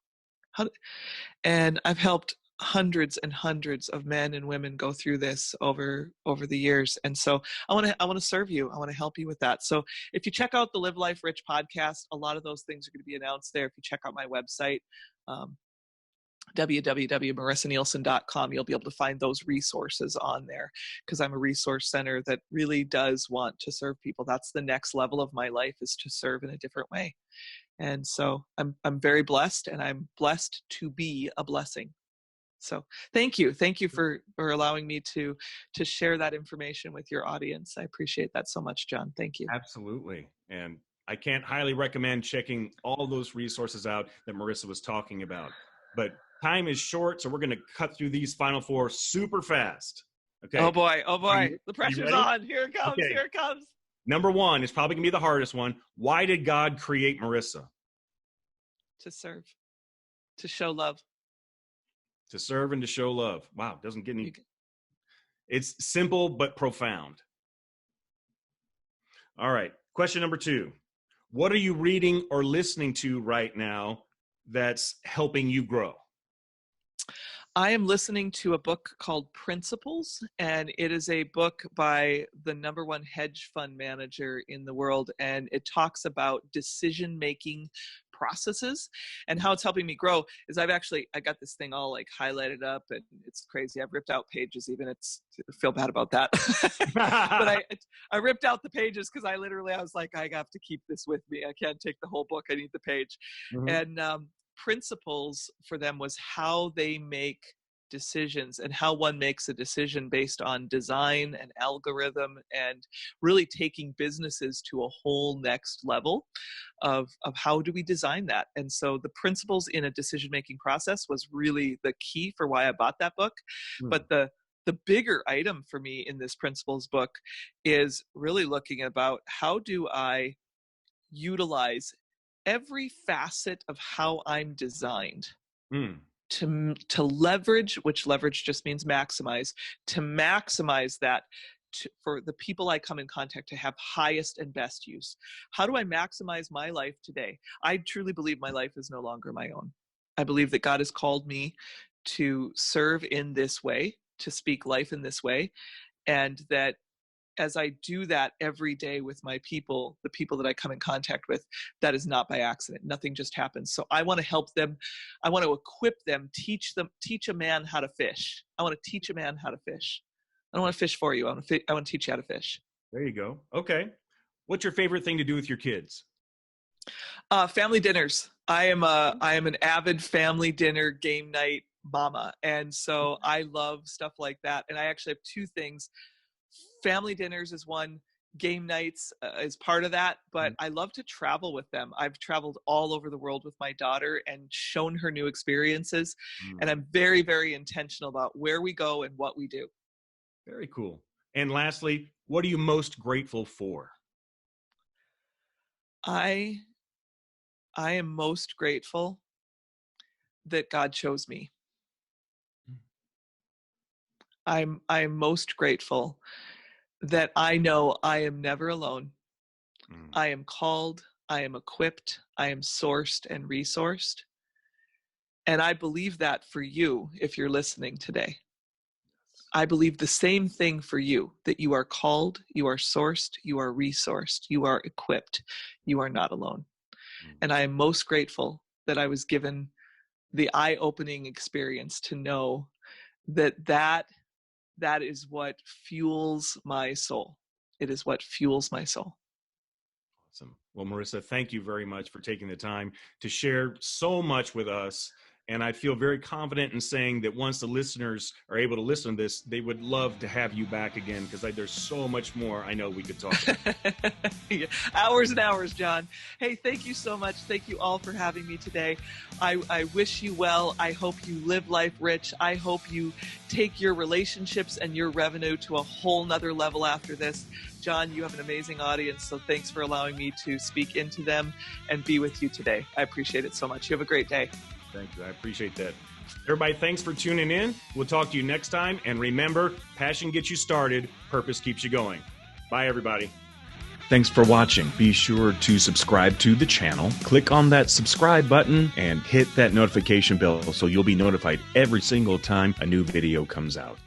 And I've helped hundreds and hundreds of men and women go through this over the years. And so I want to serve you. I want to help you with that. So if you check out the Live Life Rich podcast, a lot of those things are going to be announced there. If you check out my website, www.marissanehlsen.com, you'll be able to find those resources on there, because I'm a resource center that really does want to serve people. That's the next level of my life, is to serve in a different way. And so I'm very blessed, and I'm blessed to be a blessing. So thank you for allowing me to share that information with your audience. I appreciate that so much, John. Thank you. Absolutely. And I can't highly recommend checking all those resources out that Marissa was talking about. But time is short, so we're going to cut through these final four super fast. Okay. Oh boy. The pressure's on. Here it comes. Okay. Here it comes. Number one is probably going to be the hardest one. Why did God create Marissa? To serve. To show love. To serve and to show love. Wow. Doesn't get any. It's simple but profound. All right. Question number two. What are you reading or listening to right now that's helping you grow? I am listening to a book called Principles, and it is a book by the #1 hedge fund manager in the world, and it talks about decision-making processes. And how it's helping me grow is I got this thing all like highlighted up, and it's crazy. I've ripped out pages even. I feel bad about that. But I ripped out the pages because I was like, I have to keep this with me. I can't take the whole book. I need the page. Mm-hmm. And Principles for them was how they make decisions, and how one makes a decision based on design and algorithm, and really taking businesses to a whole next level of how do we design that. And so the principles in a decision-making process was really the key for why I bought that book. But the bigger item for me in this Principles book is really looking about how do I utilize every facet of how I'm designed to leverage, which leverage just means maximize, to maximize that for the people I come in contact to have highest and best use. How do I maximize my life today? I truly believe my life is no longer my own. I believe that God has called me to serve in this way, to speak life in this way, and that as I do that every day with my people, the people that I come in contact with, that is not by accident. Nothing just happens. So I want to help them. I want to equip them, teach a man how to fish. I want to teach a man how to fish. I don't want to fish for you. I want to teach you how to fish. There you go. Okay. What's your favorite thing to do with your kids? Family dinners. I am an avid family dinner game night mama. And so I love stuff like that. And I actually have two things. Family dinners is one. game nights is part of that, but I love to travel with them. I've traveled all over the world with my daughter and shown her new experiences. And I'm very, very intentional about where we go and what we do. Very cool. And lastly, what are you most grateful for? I am most grateful that God chose me. I'm most grateful that I know I am never alone. I am called, I am equipped, I am sourced and resourced. And I believe that for you if you're listening today. I believe the same thing for you, that you are called, you are sourced, you are resourced, you are equipped, you are not alone. And I am most grateful that I was given the eye-opening experience to know that is what fuels my soul. It is what fuels my soul. Awesome. Well, Marissa, thank you very much for taking the time to share so much with us. And I feel very confident in saying that once the listeners are able to listen to this, they would love to have you back again, because there's so much more I know we could talk about. Yeah, hours and hours, John. Hey, thank you so much. Thank you all for having me today. I wish you well. I hope you live life rich. I hope you take your relationships and your revenue to a whole nother level after this. John, you have an amazing audience, so thanks for allowing me to speak into them and be with you today. I appreciate it so much. You have a great day. Thank you. I appreciate that. Everybody, thanks for tuning in. We'll talk to you next time. And remember, passion gets you started. Purpose keeps you going. Bye, everybody. Thanks for watching. Be sure to subscribe to the channel. Click on that subscribe button and hit that notification bell so you'll be notified every single time a new video comes out.